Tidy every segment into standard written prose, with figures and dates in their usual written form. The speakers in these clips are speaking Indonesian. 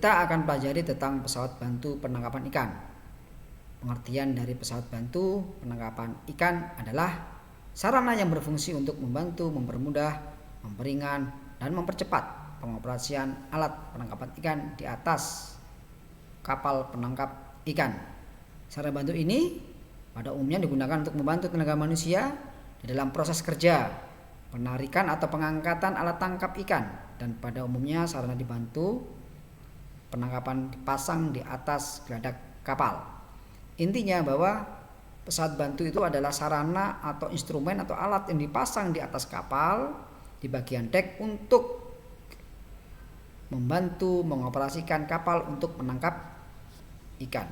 kita akan pelajari tentang pesawat bantu penangkapan ikan. Pengertian dari pesawat bantu penangkapan ikan adalah sarana yang berfungsi untuk membantu, mempermudah, memperingan, dan mempercepat pengoperasian alat penangkapan ikan di atas kapal penangkap ikan. Sarana bantu ini pada umumnya digunakan untuk membantu tenaga manusia di dalam proses kerja, penarikan atau pengangkatan alat tangkap ikan, dan pada umumnya sarana dibantu penangkapan dipasang di atas geladak kapal. Intinya bahwa pesawat bantu itu adalah sarana atau instrumen atau alat yang dipasang di atas kapal di bagian dek untuk membantu mengoperasikan kapal untuk menangkap ikan.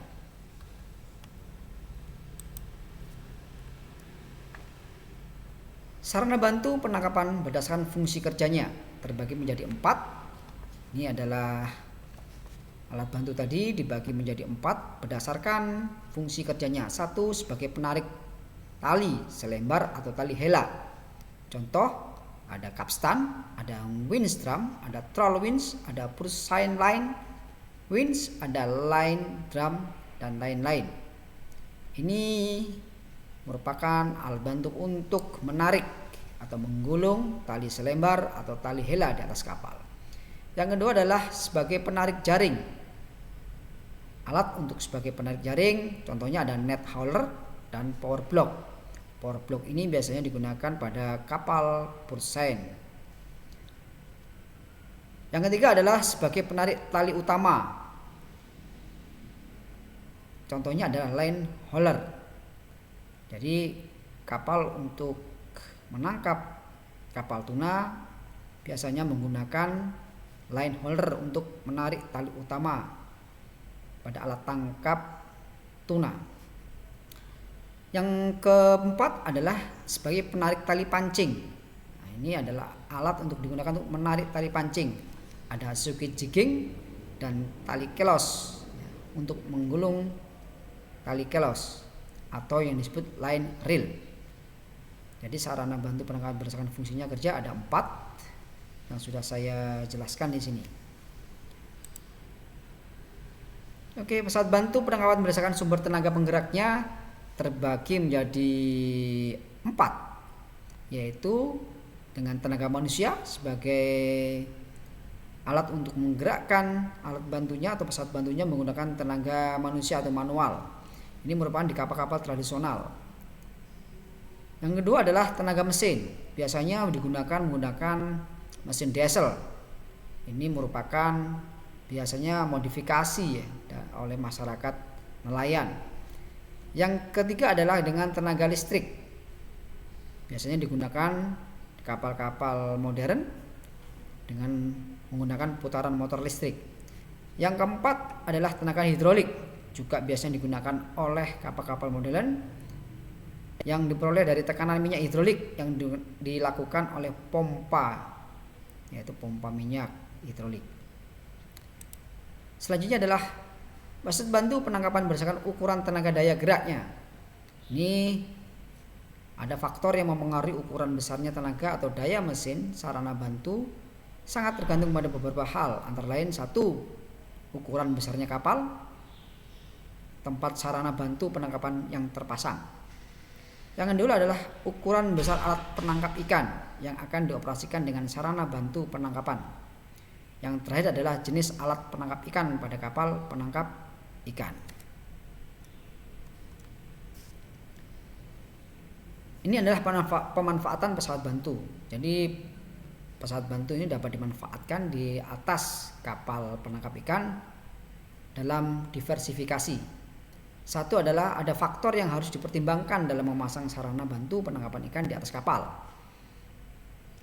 Sarana bantu penangkapan berdasarkan fungsi kerjanya terbagi menjadi 4. Ini adalah alat bantu tadi dibagi menjadi 4 berdasarkan fungsi kerjanya. 1 sebagai penarik tali selembar atau tali hela. Contoh, ada capstan, ada winch drum, ada troll winch, ada purseine line winch, ada line drum, dan lain-lain. Ini merupakan alat bantu untuk menarik atau menggulung tali selembar atau tali hela di atas kapal. Yang kedua adalah sebagai penarik jaring. Alat untuk sebagai penarik jaring contohnya ada net hauler dan power block. Power block ini biasanya digunakan pada kapal purseine. Yang ketiga adalah sebagai penarik tali utama. Contohnya adalah line hauler. Jadi kapal untuk menangkap kapal tuna biasanya menggunakan line hauler untuk menarik tali utama pada alat tangkap tuna. Yang keempat adalah sebagai penarik tali pancing. Nah, ini adalah alat untuk digunakan untuk menarik tali pancing. Ada suki jigging dan tali kelos untuk menggulung tali kelos atau yang disebut line reel. Jadi sarana bantu penangkapan berdasarkan fungsinya kerja ada 4 yang sudah saya jelaskan di sini. Oke, pesawat bantu penangkapan berdasarkan sumber tenaga penggeraknya terbagi menjadi 4, yaitu dengan tenaga manusia sebagai alat untuk menggerakkan alat bantunya atau pesawat bantunya menggunakan tenaga manusia atau manual. Ini merupakan di kapal-kapal tradisional. Yang kedua adalah tenaga mesin, biasanya digunakan menggunakan mesin diesel. Ini merupakan biasanya modifikasi ya oleh masyarakat nelayan. Yang ketiga adalah dengan tenaga listrik, biasanya digunakan di kapal-kapal modern dengan menggunakan putaran motor listrik. Yang keempat adalah tenaga hidrolik, juga biasanya digunakan oleh kapal-kapal modern yang diperoleh dari tekanan minyak hidrolik yang dilakukan oleh pompa, yaitu pompa minyak hidrolik. Selanjutnya adalah pesawat bantu penangkapan berdasarkan ukuran tenaga daya geraknya. Ini ada faktor yang mempengaruhi ukuran besarnya tenaga atau daya mesin sarana bantu sangat tergantung pada beberapa hal, antara lain 1. Ukuran besarnya kapal, tempat sarana bantu penangkapan yang terpasang. Yang kedua adalah ukuran besar alat penangkap ikan yang akan dioperasikan dengan sarana bantu penangkapan. Yang terakhir adalah jenis alat penangkap ikan pada kapal penangkap ikan. Ini adalah pemanfaatan pesawat bantu. Jadi pesawat bantu ini dapat dimanfaatkan di atas kapal penangkap ikan dalam diversifikasi. 1 adalah ada faktor yang harus dipertimbangkan dalam memasang sarana bantu penangkapan ikan di atas kapal.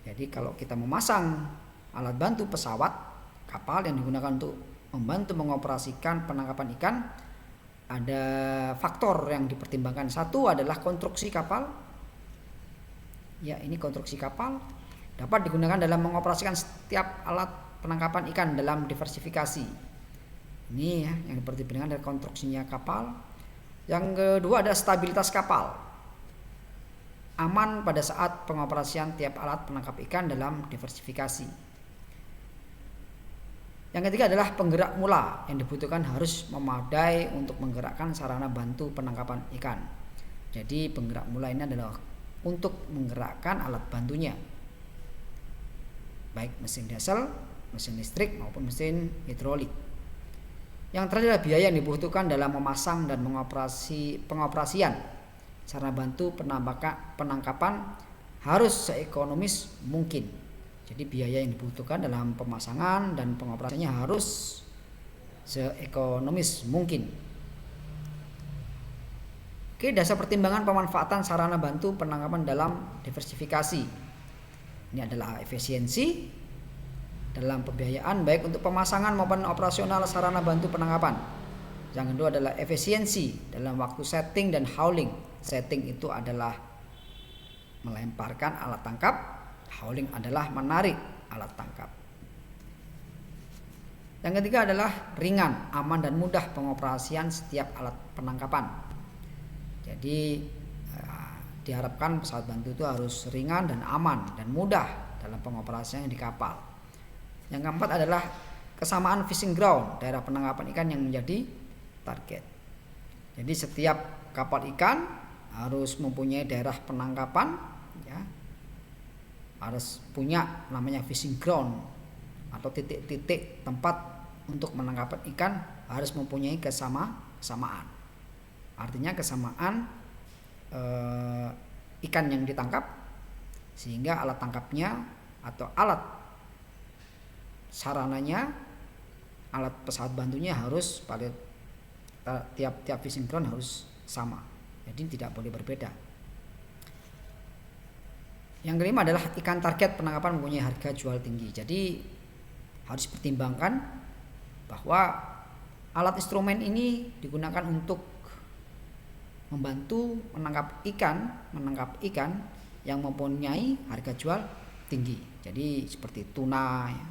Jadi kalau kita memasang alat bantu pesawat kapal yang digunakan untuk membantu mengoperasikan penangkapan ikan, ada faktor yang dipertimbangkan. 1 adalah konstruksi kapal. Ya, ini konstruksi kapal dapat digunakan dalam mengoperasikan setiap alat penangkapan ikan dalam diversifikasi. Ini ya yang dipertimbangkan dari konstruksinya kapal. Yang kedua adalah stabilitas kapal. Aman pada saat pengoperasian tiap alat penangkap ikan dalam diversifikasi. Yang ketiga adalah penggerak mula, yang dibutuhkan harus memadai untuk menggerakkan sarana bantu penangkapan ikan. Jadi penggerak mula ini adalah untuk menggerakkan alat bantunya, baik mesin diesel, mesin listrik maupun mesin hidrolik. Yang terakhir adalah biaya yang dibutuhkan dalam memasang dan pengoperasian sarana bantu penangkapan harus seekonomis mungkin. Jadi biaya yang dibutuhkan dalam pemasangan dan pengoperasiannya harus seekonomis mungkin. Oke, dasar pertimbangan pemanfaatan sarana bantu penangkapan dalam diversifikasi. Ini adalah efisiensi dalam pembiayaan baik untuk pemasangan maupun operasional sarana bantu penangkapan. Yang kedua adalah efisiensi dalam waktu setting dan hauling. Setting itu adalah melemparkan alat tangkap. Hauling adalah menarik alat tangkap. Yang ketiga adalah ringan, aman dan mudah pengoperasian setiap alat penangkapan. Jadi diharapkan pesawat bantu itu harus ringan dan aman dan mudah dalam pengoperasiannya di kapal. Yang keempat adalah kesamaan fishing ground, daerah penangkapan ikan yang menjadi target. Jadi setiap kapal ikan harus mempunyai daerah penangkapan, ya, harus punya namanya fishing ground atau titik-titik tempat untuk menangkap ikan, harus mempunyai kesamaan. Artinya kesamaan ikan yang ditangkap, sehingga alat tangkapnya atau alat sarananya, alat pesawat bantunya harus pada tiap fishing ground harus sama. Jadi tidak boleh berbeda. Yang kelima adalah ikan target penangkapan mempunyai harga jual tinggi. Jadi harus dipertimbangkan bahwa alat instrumen ini digunakan untuk membantu menangkap ikan yang mempunyai harga jual tinggi. Jadi seperti tuna, ya.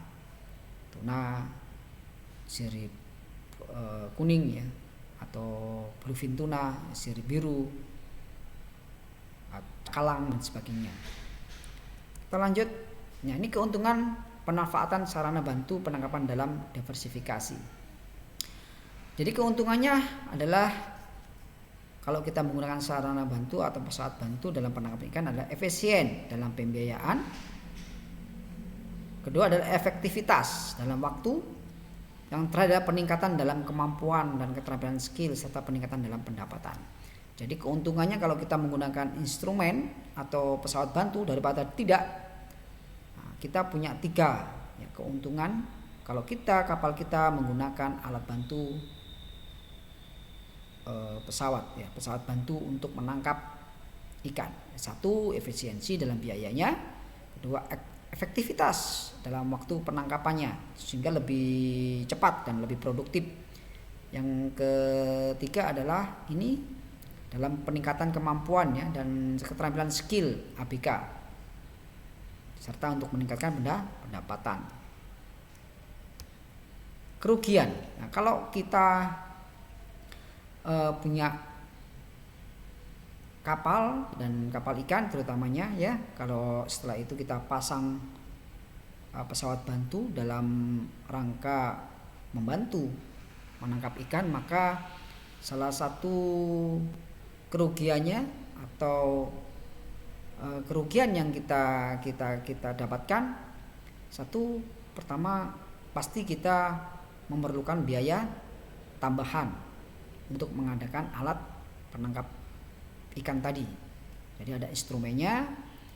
Tuna sirip kuning, ya, atau bluefin tuna sirip biru, kalang dan sebagainya. Kita lanjut. Nah, ini keuntungan pemanfaatan sarana bantu penangkapan dalam diversifikasi. Jadi keuntungannya adalah kalau kita menggunakan sarana bantu atau pesawat bantu dalam penangkapan ikan adalah efisien dalam pembiayaan. Kedua adalah efektivitas dalam waktu. Yang terakhir adalah peningkatan dalam kemampuan dan keterampilan skill serta peningkatan dalam pendapatan. Jadi keuntungannya kalau kita menggunakan instrumen atau pesawat bantu daripada tidak, kita punya 3 ya, keuntungan kalau kapal kita menggunakan alat bantu pesawat bantu untuk menangkap ikan. 1, efisiensi dalam biayanya. 2, efektivitas dalam waktu penangkapannya sehingga lebih cepat dan lebih produktif. Yang ketiga adalah ini dalam peningkatan kemampuannya dan keterampilan skill ABK serta untuk meningkatkan pendapatan. Kerugian. Nah, kalau kita punya kapal dan kapal ikan terutamanya, ya, kalau setelah itu kita pasang pesawat bantu dalam rangka membantu menangkap ikan, maka salah satu kerugiannya atau kerugian yang kita dapatkan, satu, pertama pasti kita memerlukan biaya tambahan untuk mengadakan alat penangkap ikan tadi. Jadi ada instrumennya,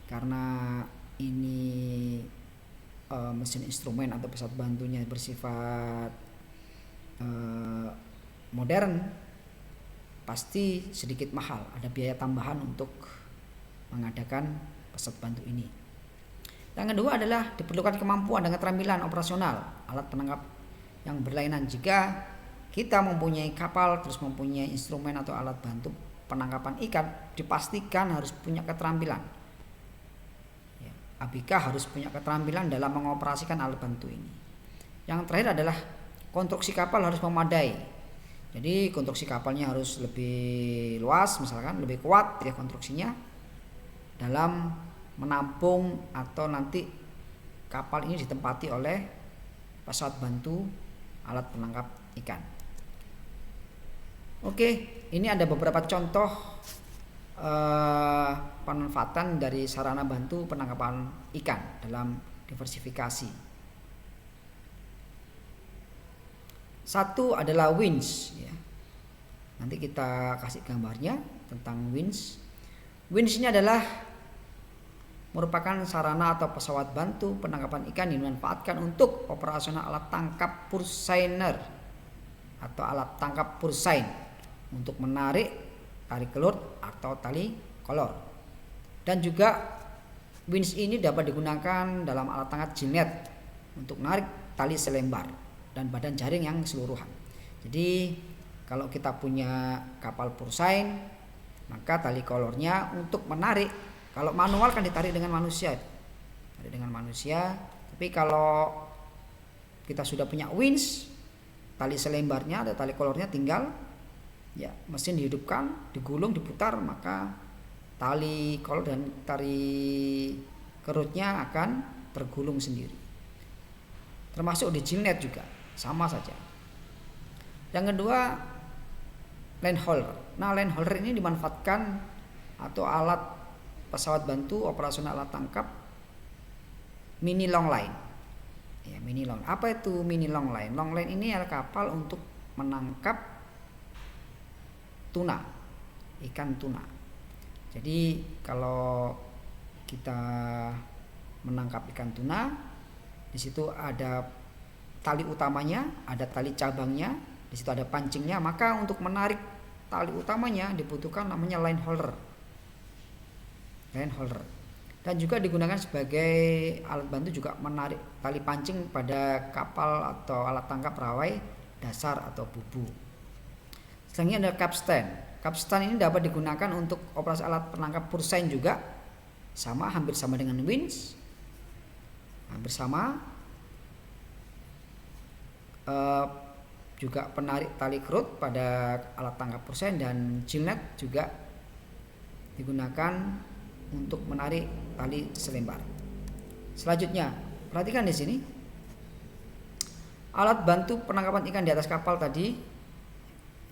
karena ini mesin instrumen atau pesawat bantunya bersifat modern, pasti sedikit mahal, ada biaya tambahan untuk mengadakan pesawat bantu ini. Yang kedua adalah diperlukan kemampuan dan keterampilan operasional alat penangkap yang berlainan. Jika kita mempunyai kapal terus mempunyai instrumen atau alat bantu penangkapan ikan, dipastikan harus punya keterampilan. ABK harus punya keterampilan dalam mengoperasikan alat bantu ini. Yang terakhir adalah konstruksi kapal harus memadai. Jadi konstruksi kapalnya harus lebih luas, misalkan lebih kuat ya konstruksinya dalam menampung atau nanti kapal ini ditempati oleh pesawat bantu alat penangkap ikan. Oke, ini ada beberapa contoh pemanfaatan dari sarana bantu penangkapan ikan dalam diversifikasi. Satu adalah winch ya. Nanti kita kasih gambarnya tentang winch. Winch ini adalah merupakan sarana atau pesawat bantu penangkapan ikan yang dimanfaatkan untuk operasional alat tangkap purseiner atau alat tangkap pursein untuk menarik tali kelut atau tali kolor. Dan juga winch ini dapat digunakan dalam alat tangkap jilnet untuk menarik tali selembar dan badan jaring yang keseluruhan. Jadi kalau kita punya kapal pursein, maka tali kolornya untuk menarik, kalau manual kan ditarik dengan manusia, tapi kalau kita sudah punya winch, tali selembarnya atau tali kolornya tinggal ya mesin dihidupkan, digulung, diputar, maka tali kolor dan tali kerutnya akan tergulung sendiri. Termasuk di jilnet juga sama saja. Yang kedua, line holder. Nah, line holder ini dimanfaatkan atau alat pesawat bantu operasional alat tangkap mini long line. Ya, mini long. Apa itu mini long line? Long line ini adalah kapal untuk menangkap tuna, ikan tuna. Jadi kalau kita menangkap ikan tuna, di situ ada tali utamanya, ada tali cabangnya, di situ ada pancingnya, maka untuk menarik tali utamanya dibutuhkan namanya line holder. Line holder. Dan juga digunakan sebagai alat bantu juga menarik tali pancing pada kapal atau alat tangkap rawai dasar atau bubu. Selanjutnya ada capstan. Capstan ini dapat digunakan untuk operasi alat penangkap pursein juga, sama, hampir sama dengan winch, hampir sama. Juga penarik tali kerut pada alat tangkap pursein, dan jilnet juga digunakan untuk menarik tali selembar. Selanjutnya, perhatikan di sini alat bantu penangkapan ikan di atas kapal tadi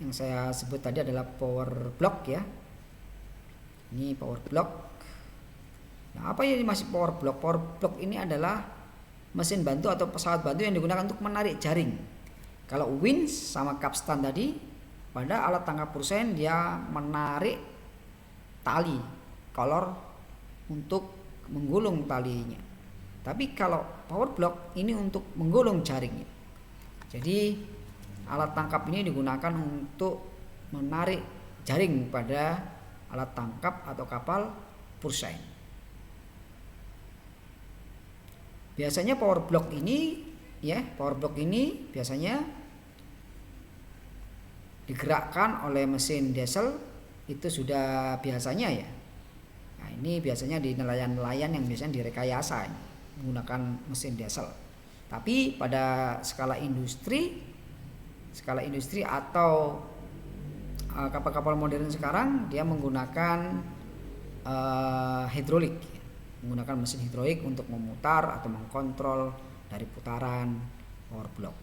yang saya sebut tadi adalah power block ya. Ini power block. Nah, apa yang masih power block? Power block ini adalah mesin bantu atau pesawat bantu yang digunakan untuk menarik jaring. Kalau winch sama capstan tadi, pada alat tangkap pursein dia menarik tali kolor untuk menggulung talinya. Tapi kalau power block ini untuk menggulung jaringnya. Jadi alat tangkap ini digunakan untuk menarik jaring pada alat tangkap atau kapal pursein. Biasanya power block ini biasanya digerakkan oleh mesin diesel, itu sudah biasanya ya. Nah, ini biasanya di nelayan-nelayan yang biasanya direkayasa ini, menggunakan mesin diesel. Tapi pada skala industri atau kapal-kapal modern sekarang dia menggunakan hidrolik, menggunakan mesin hidrolik untuk memutar atau mengkontrol dari putaran power block.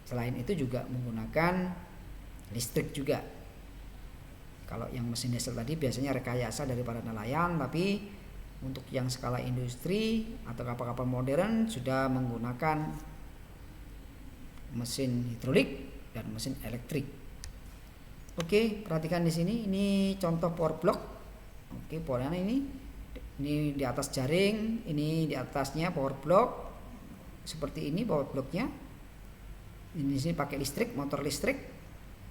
Selain itu juga menggunakan listrik juga. Kalau yang mesin diesel tadi biasanya rekayasa dari para nelayan, tapi untuk yang skala industri atau kapal-kapal modern sudah menggunakan mesin hidrolik dan mesin elektrik. Oke, perhatikan di sini, ini contoh power block. Oke, powernya ini di atas jaring, ini di atasnya power block. Seperti ini power blocknya. Ini di sini pakai listrik, motor listrik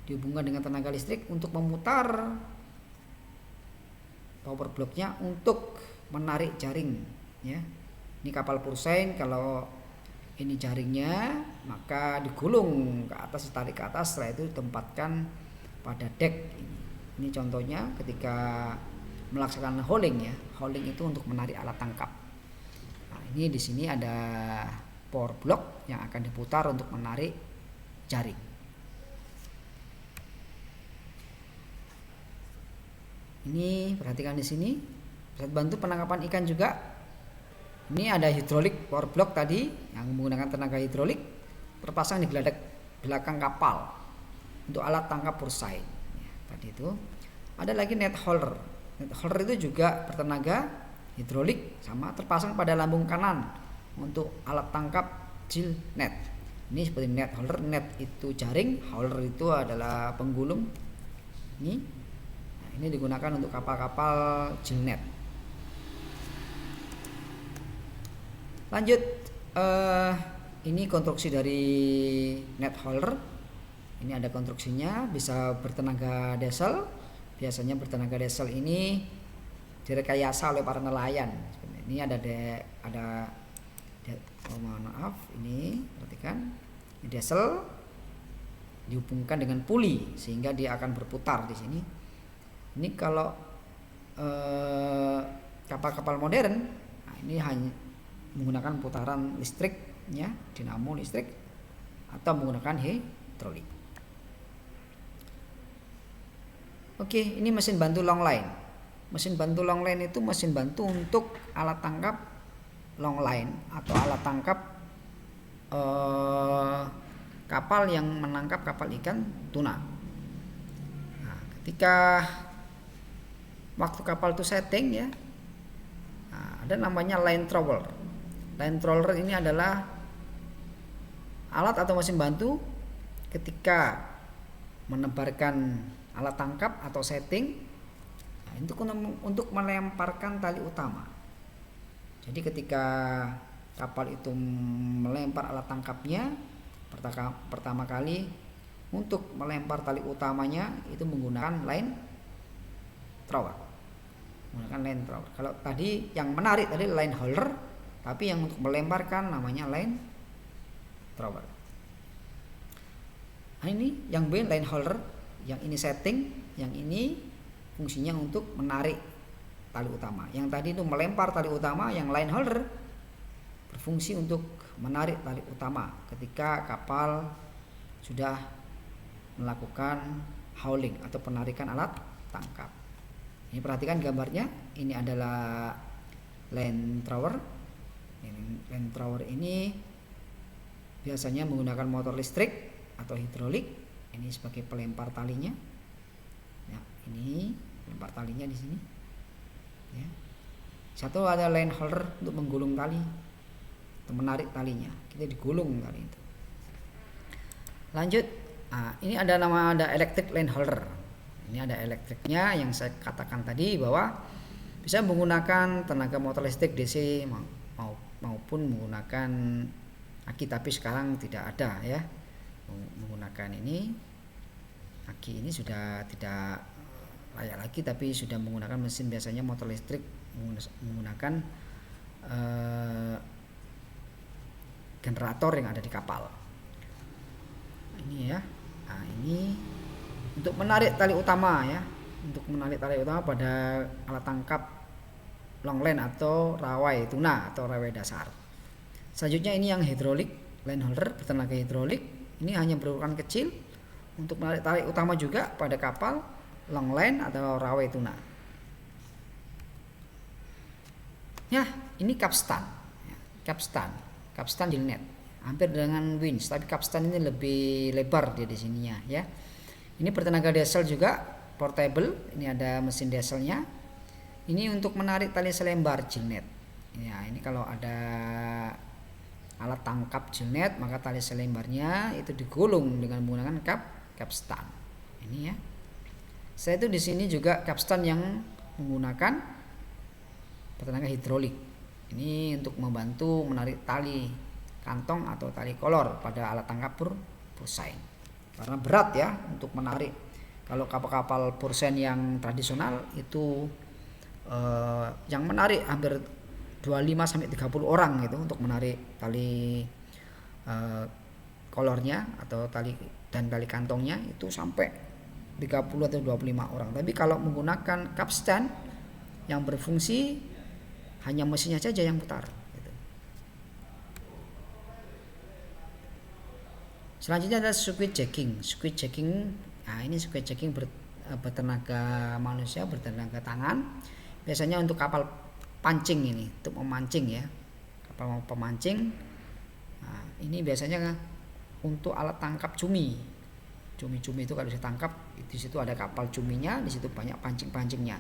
dihubungkan dengan tenaga listrik untuk memutar power blocknya untuk menarik jaring ya. Ini kapal pursein, kalau ini jaringnya maka digulung ke atas, ditarik ke atas, setelah itu ditempatkan pada dek. Ini contohnya ketika melaksanakan hauling ya. Hauling itu untuk menarik alat tangkap. Nah, ini di sini ada power block yang akan diputar untuk menarik jaring. Ini perhatikan di sini, pesawat bantu penangkapan ikan juga Ini ada hidrolik power block tadi yang menggunakan tenaga hidrolik terpasang di geladak belakang kapal untuk alat tangkap pursain. Ya, tadi itu ada lagi net holder. Net holder itu juga bertenaga hidrolik sama terpasang pada lambung kanan untuk alat tangkap jil net. Ini seperti net holder. Net itu jaring, holder itu adalah penggulung. Ini digunakan untuk kapal-kapal jil net. Lanjut, ini konstruksi dari net holder. Ini ada konstruksinya, bisa bertenaga diesel. Biasanya bertenaga diesel ini direkayasa oleh para nelayan. Ini ini perhatikan, ini diesel dihubungkan dengan puli sehingga dia akan berputar di sini. Ini kalau kapal-kapal modern, ini hanya menggunakan putaran listriknya, dinamo listrik, atau menggunakan hidrolik. Oke, ini mesin bantu long line. Mesin bantu long line itu mesin bantu untuk alat tangkap long line atau alat tangkap kapal yang menangkap kapal ikan tuna. Nah, ketika waktu kapal itu setting ya, ada namanya line thrower. Line thrower ini adalah alat atau mesin bantu ketika menebarkan alat tangkap atau setting untuk melemparkan tali utama. Jadi ketika kapal itu melempar alat tangkapnya pertama kali, untuk melempar tali utamanya itu menggunakan line thrower. Kalau tadi yang menarik tadi line holder, tapi yang untuk melemparkan namanya line thrower. Nah, ini yang B line holder, yang ini setting, yang ini fungsinya untuk menarik tali utama. Yang tadi itu melempar tali utama, yang line holder berfungsi untuk menarik tali utama ketika kapal sudah melakukan hauling atau penarikan alat tangkap. Ini perhatikan gambarnya, ini adalah line thrower. Line thrower ini biasanya menggunakan motor listrik atau hidrolik. Ini sebagai pelempar talinya. Ya, ini pelempar talinya di sini. Ya. Satu ada line holder untuk menggulung tali, untuk menarik talinya. Kita digulung tali itu. Lanjut, ini ada electric line holder. Ini ada elektriknya yang saya katakan tadi bahwa bisa menggunakan tenaga motor listrik DC maupun menggunakan aki, tapi sekarang tidak ada ya menggunakan ini. Aki ini sudah tidak layak lagi, tapi sudah menggunakan mesin, biasanya motor listrik menggunakan generator yang ada di kapal. Ini ya, ini untuk menarik tali utama ya, untuk menarik tali utama pada alat tangkap long line atau rawai tuna atau rawai dasar. Selanjutnya ini yang hidrolik line holder bertenaga hidrolik. Ini hanya berukuran kecil untuk menarik tali utama juga pada kapal long line atau rawai tuna. Ya, ini capstan. Capstan jilnet. Hampir dengan winch, tapi capstan ini lebih lebar dia di sininya ya. Ini bertenaga diesel juga, portable. Ini ada mesin dieselnya. Ini untuk menarik tali selembar jilnet. Ya, ini kalau ada alat tangkap jilnet, maka tali selembarnya itu digulung dengan menggunakan capstan. Ini ya. Saya itu di sini juga capstan yang menggunakan bertenaga hidrolik. Ini untuk membantu menarik tali kantong atau tali kolor pada alat tangkap pursain. Karena berat ya untuk menarik. Kalau kapal-kapal pursain yang tradisional itu yang menarik hampir 25 sampai 30 orang gitu untuk menarik tali kolornya atau tali kantongnya itu sampai 30 atau 25 orang. Tapi kalau menggunakan capstan yang berfungsi hanya mesinnya saja yang putar gitu. Selanjutnya ada squid jacking. Nah, ini squid jacking bertenaga manusia, bertenaga tangan. Biasanya untuk kapal pancing ini, untuk memancing ya. kapal pemancing. Nah, ini biasanya untuk alat tangkap cumi. Cumi-cumi itu kalau ditangkap, di situ ada kapal cuminya, di situ banyak pancing-pancingnya.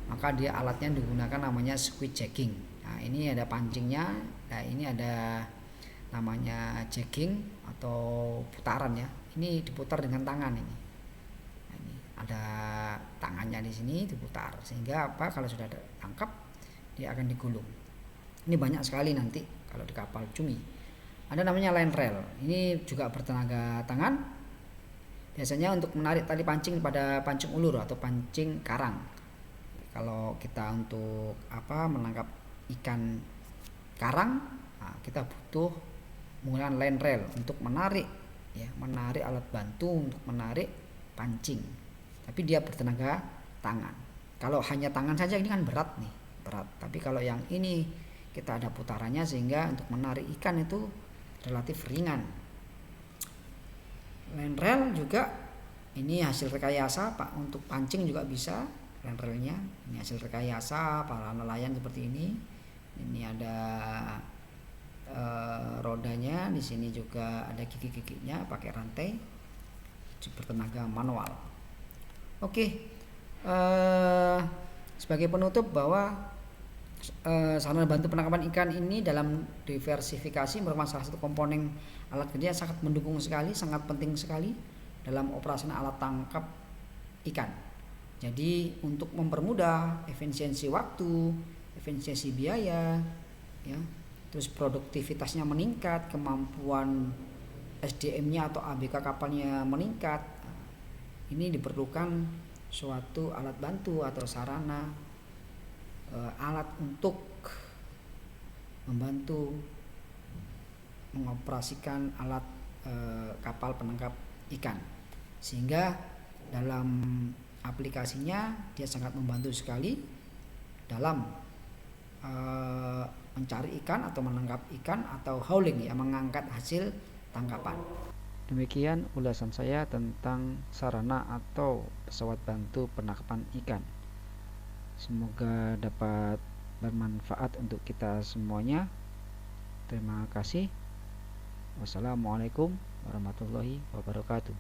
Maka dia alatnya digunakan namanya squid jigging. Nah, ini ada pancingnya. Nah, ini ada namanya jigging atau putaran ya. Ini diputar dengan tangan ini. Nah, ini ada tangannya di sini diputar sehingga apa? Kalau sudah tangkap dia akan digulung. Ini banyak sekali nanti kalau di kapal cumi. Ada namanya line rail. Ini juga bertenaga tangan. Biasanya untuk menarik tali pancing pada pancing ulur atau pancing karang. Kalau kita untuk menangkap ikan karang, nah, kita butuh menggunakan line rail untuk menarik alat bantu untuk menarik pancing. Tapi dia bertenaga tangan. Kalau hanya tangan saja ini kan berat. Tapi kalau yang ini kita ada putarannya sehingga untuk menarik ikan itu relatif ringan. Line rail juga ini hasil rekayasa Pak, untuk pancing juga bisa line railnya. Ini hasil rekayasa para nelayan seperti ini. Ini ada rodanya, di sini juga ada gigi-giginya pakai rantai, bertenaga manual. Oke, sebagai penutup bahwa sarana bantu penangkapan ikan ini dalam diversifikasi merupakan salah satu komponen alat kerja yang sangat mendukung sekali, sangat penting sekali dalam operasional alat tangkap ikan. Jadi untuk mempermudah efisiensi waktu, efisiensi biaya, ya, terus produktivitasnya meningkat, kemampuan SDM-nya atau ABK kapalnya meningkat. Ini diperlukan suatu alat bantu atau sarana alat untuk membantu mengoperasikan alat kapal penangkap ikan, sehingga dalam aplikasinya dia sangat membantu sekali dalam mencari ikan atau menangkap ikan atau hauling, ya, mengangkat hasil tangkapan. Demikian ulasan saya tentang sarana atau pesawat bantu penangkapan ikan. Semoga dapat bermanfaat untuk kita semuanya. Terima kasih. Wassalamualaikum warahmatullahi wabarakatuh.